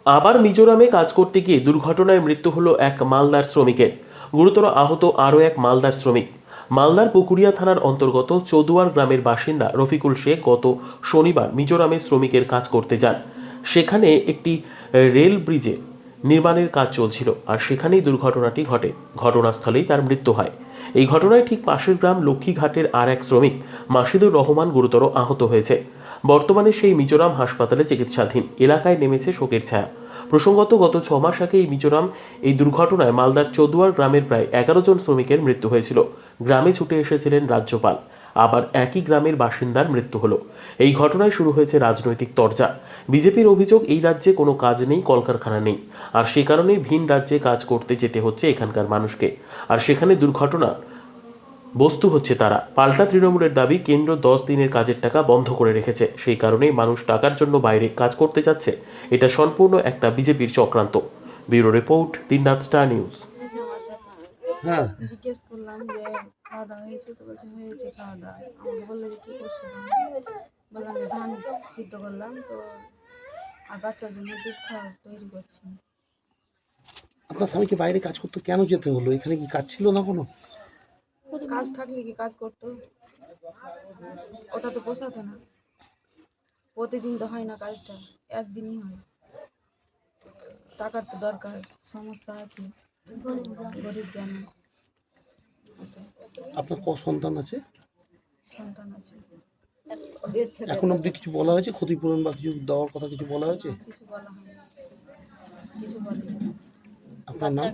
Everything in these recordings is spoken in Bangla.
আবার মিজোরামে কাজ করতে গিয়ে দুর্ঘটনায় মৃত্যু হলো এক মালদার শ্রমিকের। গুরুতর আহত আরও এক মালদার শ্রমিক। মালদার পুকুরিয়া থানার অন্তর্গত চৌদুয়ার গ্রামের বাসিন্দা রফিকুল শেখ গত শনিবার মিজোরামে শ্রমিকের কাজ করতে যান। সেখানে একটি রেল ব্রিজে নির্মাণের কাজ চলছিল, আর সেখানেই দুর্ঘটনাটি ঘটে। ঘটনাস্থলেই তার মৃত্যু হয়। এই ঘটনায় ঠিক পাশের গ্রাম লক্ষ্মীঘাটের আর এক শ্রমিক মাসিদুর রহমান গুরুতর আহত হয়েছে। বর্তমানে সেই মিজোরাম হাসপাতালে চিকিৎসাধীন। এলাকায় নেমেছে শোকের ছায়া। প্রসঙ্গত, গত 6 মাস আগে এই দুর্ঘটনায় মালদার চৌদুয়ার গ্রামের প্রায় 11 জন শ্রমিকের মৃত্যু হয়েছিল। গ্রামে ছুটে এসেছিলেন রাজ্যপাল। আবার একই গ্রামের বাসিন্দার মৃত্যু হলো। এই ঘটনায় শুরু হয়েছে রাজনৈতিক তরজা। বিজেপির অভিযোগ, এই রাজ্যে কোনো কাজ নেই, কলকারখানা নেই, আর সে কারণেই ভিন রাজ্যে কাজ করতে যেতে হচ্ছে এখানকার মানুষকে। আর সেখানে দুর্ঘটনা বস্তু হচ্ছে তারা। পাল্টা তৃণমূলের দাবি, কেন্দ্র 10 দিনের কাজের টাকা বন্ধ করে রেখেছে, সেই কারণেই মানুষ টাকার জন্য বাইরে কাজ করতে যাচ্ছে। এটা সম্পূর্ণ একটা বিজেপির চক্রান্ত। ব্যুরো রিপোর্ট, দিনরাত স্টার নিউজ। হ্যাঁ, জিজ্ঞেস করলাম যে খাওয়া দাওয়া হয়েছে, তো বলছে হয়েছে খাওয়া দাওয়া। আমাকে বললো যে কী করছো, বললাম যে ধান সিদ্ধ করলাম তো, আর বাচ্চার জন্য দুধ খাওয়া তৈরি করছি। আপনার স্বামীকে বাইরে কাজ করতে কেন যেতে হলো? এখানে কি কাজ ছিল না কোনো? কাজ থাকলে কি কাজ করতো? ওটা তো পোষাতো না। প্রতিদিন তো হয় না কাজটা, একদিনই হয়। টাকার তো দরকার, সমস্যা আছে, গরিব জানে। আপনার ক সন্তান আছে? সন্তান আছে। এখন অবধি কিছু বলা হয়েছে? ক্ষতিপূরণ বা কিছু দেওয়ার কথা কিছু বলা হয়েছে? কিছু বলা হয়নি, কিছু বলেনি। আপনার নাম?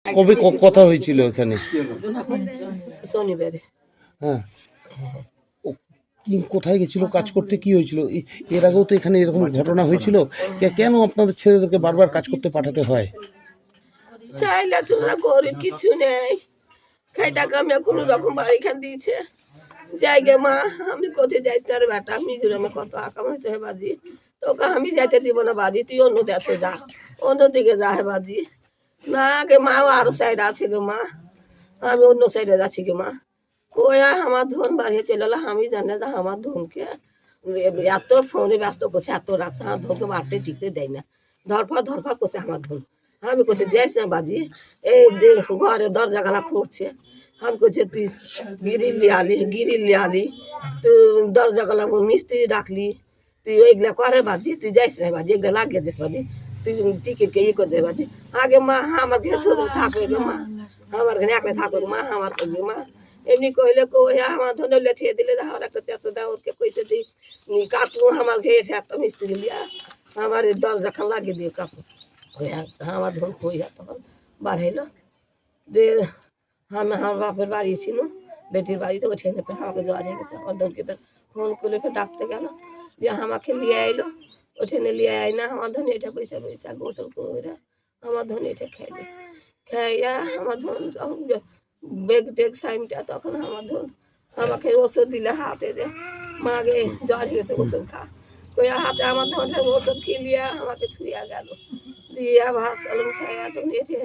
কবে কথা হয়েছিল এখানে? শনিবারে। হ্যাঁ, ও কি কোথায় গেছিল কাজ করতে? কি হয়েছিল? এর আগেও তো এখানে এরকম ঘটনা হয়েছিল। কেন আপনাদের ছেলেদেরকে বারবার কাজ করতে পাঠাতে হয়? চাইলে চুলা গরিব কিছু নেই, খাই টাকা আমি কোনো রকম বাড়ি খান দিয়েছে জায়গা। মা আমি কোথায় যাইছি না রে বেটা, মিজোরামে কত আকাম হয়েছে হে বাজি, তোকে আমি যাইতে দিব না বাজি, তুই অন্য দেশে যা, অন্যদিকে যা হে বাজি। না গে মা, আরো সাইড আছে গে মা, আমি অন্য সাইডে যাচ্ছি গে মা। ওই আমার ধন বাড়িয়ে চলে এলো, আমি জানি যে আমার ধনকে এত ফোনে ব্যস্ত করছে, এত রাখছে, আমার ধনকে মারতে টিকতে দেয় না, ধরফা করছে আমার ধন। আমি করছি যাইস না বাজি, এই ঘরে দরজা গালা খুঁড়ছে। আমি করছি তুই গিরিল লিয়ালি, তুই দরজা গালা মিস্ত্রি ডাকলি, তুই ওইগুলা করে বাজি, তুই যাইস না বাজি, এগুলো লাগিয়ে দিস বাজি, তুই টিকিটকে ই করে দে বাজি। আগে মা আমার ঘরে থাকবে গে মা, আমার ঘরে একলে থাকবে মা, আমার করবি মা। এমনি কইলে কই আমার ধরে লেথিয়ে দিলে আমার একটা চেষ্টা দেওয়া ওকে কইছে দিই কাকু আমার ঘরে একটা মিস্ত্রি লিয়া আমার দরজা খান লাগিয়ে দিয়ে কাকু আমার ধন কই তখন বার হইলো যে আমি আমার বাপের বাড়ি ছিল, বেটির বাড়িতে ওঠে নেবে আমাকে যাওয়া হয়ে গেছে। আমার ধনকে ফোন করে ডাকতে গেল যে আমাকে নিয়ে আইলো, ওঠেনে নিয়ে আয় না, আমার ধন এটা পয়সা পয়সা গোসল করে আমার ধন এটা খাইলে খাইয়া আমার ধন যখন বেগ টেগ সাইনটা, তখন আমার ধন আমাকে ওষুধ দিলে হাতে যে মাগে জ্বর গেছে ওষুধ খা কইয়া হাতে আমার ধনের ওষুধ খিলিয়া আমাকে ছুঁয়া গেল দিয়া ভাত সালন খাইয়া তখন এসে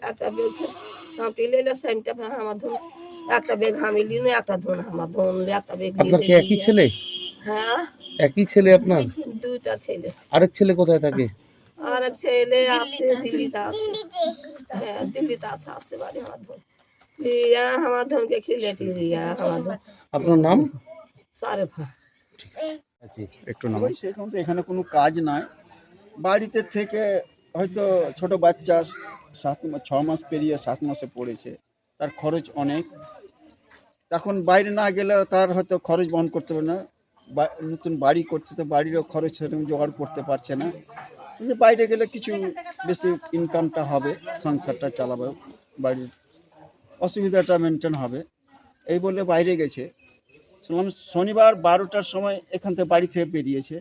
একটা বেগ সাঁপি লেলে সাইনটা আমার ধন একটা বেগ আমি লিনু, একটা ধন আমার ধন একটা বেগ। আপনার কি একই ছেলে? হ্যাঁ, একই ছেলে আপনার? দুইটা ছেলে। আরেক ছেলে কোথায় থাকে? আর এক ছেলে আছে দিল্লিতে আছে। হ্যাঁ, দিল্লিতে আছে বাড়ি আমার ধন লিয়া আমার ধনকে খিলেটি লিয়া আমার ধন। আপনার নাম? সারেফা। একটু নাম। সেখানে তো এখানে কোনো কাজ নাই, বাড়িতে থেকে হয়তো ছোট বাচ্চা 6 মাস পেরিয়ে 7 মাসে পড়েছে, তার খরচ অনেক। এখন বাইরে না গেলে তার হয়তো খরচ বহন করতে পারে না, নতুন বাড়ি করছে তো বাড়িরও খরচ সেরকম জোগাড় করতে পারছে না। কিন্তু বাইরে গেলে কিছু বেশি ইনকামটা হবে, সংসারটা চালাবে, বাড়ির অসুবিধাটা মেনটেন হবে, এই বলে বাইরে গেছে। শুনলাম শনিবার 12টার সময় এখান থেকে বাড়ি থেকে বেরিয়েছে,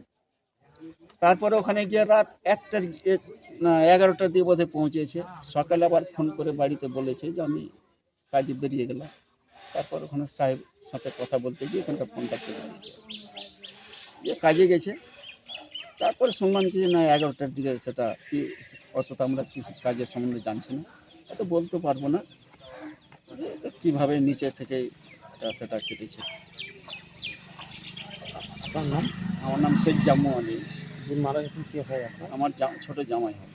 তারপরে ওখানে গিয়ে রাত 11টার দিয়ে বোধহয় পৌঁছেছে। সকালে আবার ফোন করে বাড়িতে বলেছে যে আমি কাজে বেরিয়ে গেলাম। তারপর ওখানে সাহেব সাথে কথা বলতে গিয়ে এখানটা ফোনটা করে দিয়েছে যে কাজে গেছে। তারপরে শুনলাম কি না 11টার দিকে, সেটা কি অত আমরা কিছু কাজের সম্বন্ধে জানছি না, অত বলতে পারবো না কীভাবে নিচে থেকে সেটা কেটেছে। আপনার নাম? আমার নাম শেখ জাম্মু আলী। যিনি মারা গেছেন কে হয় আপনার? আমার ছোট জামাই হয়।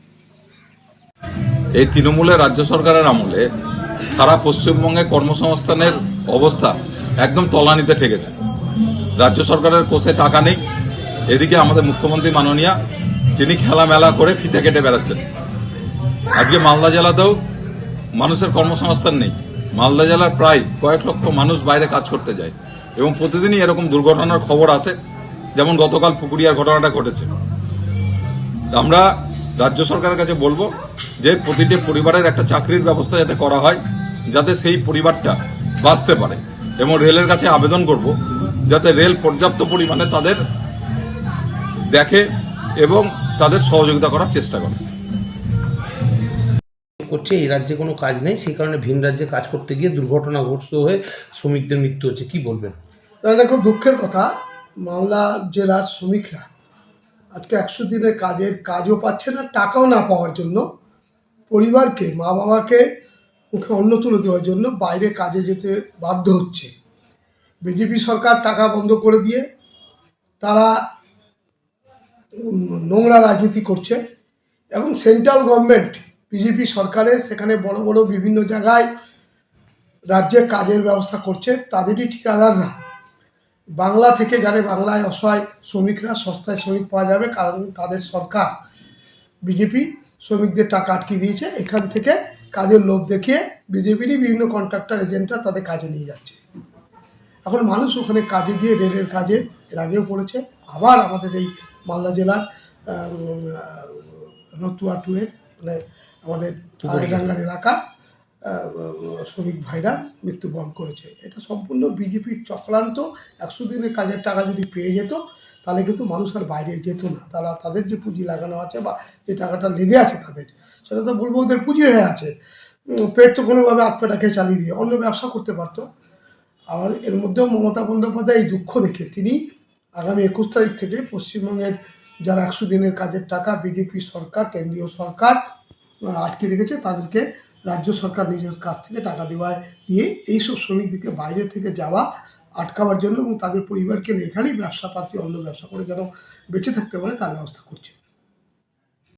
এই তৃণমূলের রাজ্য সরকারের আমলে সারা পশ্চিমবঙ্গে কর্মসংস্থানের অবস্থা একদম তলানিতে ঠেকেছে। রাজ্য সরকারের কোষে টাকা নেই, এদিকে আমাদের মুখ্যমন্ত্রী মাননীয়া তিনি খেলামেলা করে ফিতে কেটে বেড়াচ্ছেন। আজকে মালদা জেলাতেও মানুষের কর্মসংস্থান নেই। মালদা জেলার প্রায় কয়েক লক্ষ মানুষ বাইরে কাজ করতে যায় এবং প্রতিদিনই এরকম দুর্ঘটনার খবর আসে, যেমন গতকাল পুকুরিয়ার ঘটনাটা ঘটেছে। আমরা রাজ্য সরকারের কাছে বলবো যে প্রতিটি পরিবারের একটা চাকরির ব্যবস্থা যাতে করা হয়, যাতে সেই পরিবারটা বাঁচতে পারে, এবং রেলের কাছে আবেদন করব যাতে রেল পর্যাপ্ত পরিমাণে তাদের দেখে এবং তাদের সহযোগিতা করার চেষ্টা করে। করছে এই রাজ্যে কোনো কাজ নেই, সেই কারণে ভিন রাজ্যে কাজ করতে গিয়ে দুর্ঘটনাগ্রস্ত হয়ে শ্রমিকদের মৃত্যু হচ্ছে, কি বলবেন? এটা খুব দুঃখের কথা। মালদা জেলার শ্রমিকরা আজকে 100 দিনের কাজও পাচ্ছে না, টাকাও না পাওয়ার জন্য পরিবারকে, মা বাবাকে মুখে অন্ন তুলে দেওয়ার জন্য বাইরে কাজে যেতে বাধ্য হচ্ছে। বিজেপি সরকার টাকা বন্ধ করে দিয়ে তারা নোংরা রাজনীতি করছে, এবং সেন্ট্রাল গভর্নমেন্ট বিজেপি সরকারের সেখানে বড় বড় বিভিন্ন জায়গায় রাজ্যে কাজের ব্যবস্থা করছে। তাদেরই ঠিকাদাররা বাংলা থেকে জানে বাংলায় অসহায় শ্রমিকরা সস্তায় শ্রমিক পাওয়া যাবে, কারণ তাদের সরকার বিজেপি শ্রমিকদের টাকা আটকে দিয়েছে। এখান থেকে কাজের লোভ দেখিয়ে বিজেপিরই বিভিন্ন কন্ট্রাক্টর এজেন্টরা তাদের কাজে নিয়ে যাচ্ছে। এখন মানুষ ওখানে কাজে গিয়ে রেলের কাজে এর আগেও পড়েছে। আবার আমাদের এই মালদা জেলার রতুয়া টুয়ের মানে আমাদের আড়াইডাঙ্গার এলাকা শ্রমিক ভাইরা মৃত্যুবরণ করেছে। এটা সম্পূর্ণ বিজেপির চক্রান্ত। 100 দিনের কাজের টাকা যদি পেয়ে যেত তাহলে কিন্তু মানুষ আর বাইরে যেত না। তাদের যে পুঁজি লাগানো আছে বা যে টাকাটা লেগে আছে তাদের, সেটা তো বলবো ওদের পুঁজি হয়ে আছে। পেট তো কোনোভাবে আত্মাটা খেয়ে চালিয়ে দিয়ে অন্য ব্যবসা করতে পারতো। আর এর মধ্যেও মমতা বন্দ্যোপাধ্যায় এই দুঃখ দেখে তিনি আগামী 21 তারিখ থেকে পশ্চিমবঙ্গের যারা 100 দিনের কাজের টাকা বিজেপি সরকার, কেন্দ্রীয় সরকার আটকে রেখেছে, তাদেরকে রাজ্য সরকার নিজের কাছ থেকে টাকা দিয়ে এইসব শ্রমিকদেরকে বাইরে থেকে যাওয়া আটকাবার জন্য এবং তাদের পরিবারকে এখানেই ব্যবসা পাতি অন্য ব্যবসা করে যেন বেঁচে থাকতে পারে তার ব্যবস্থা করছে।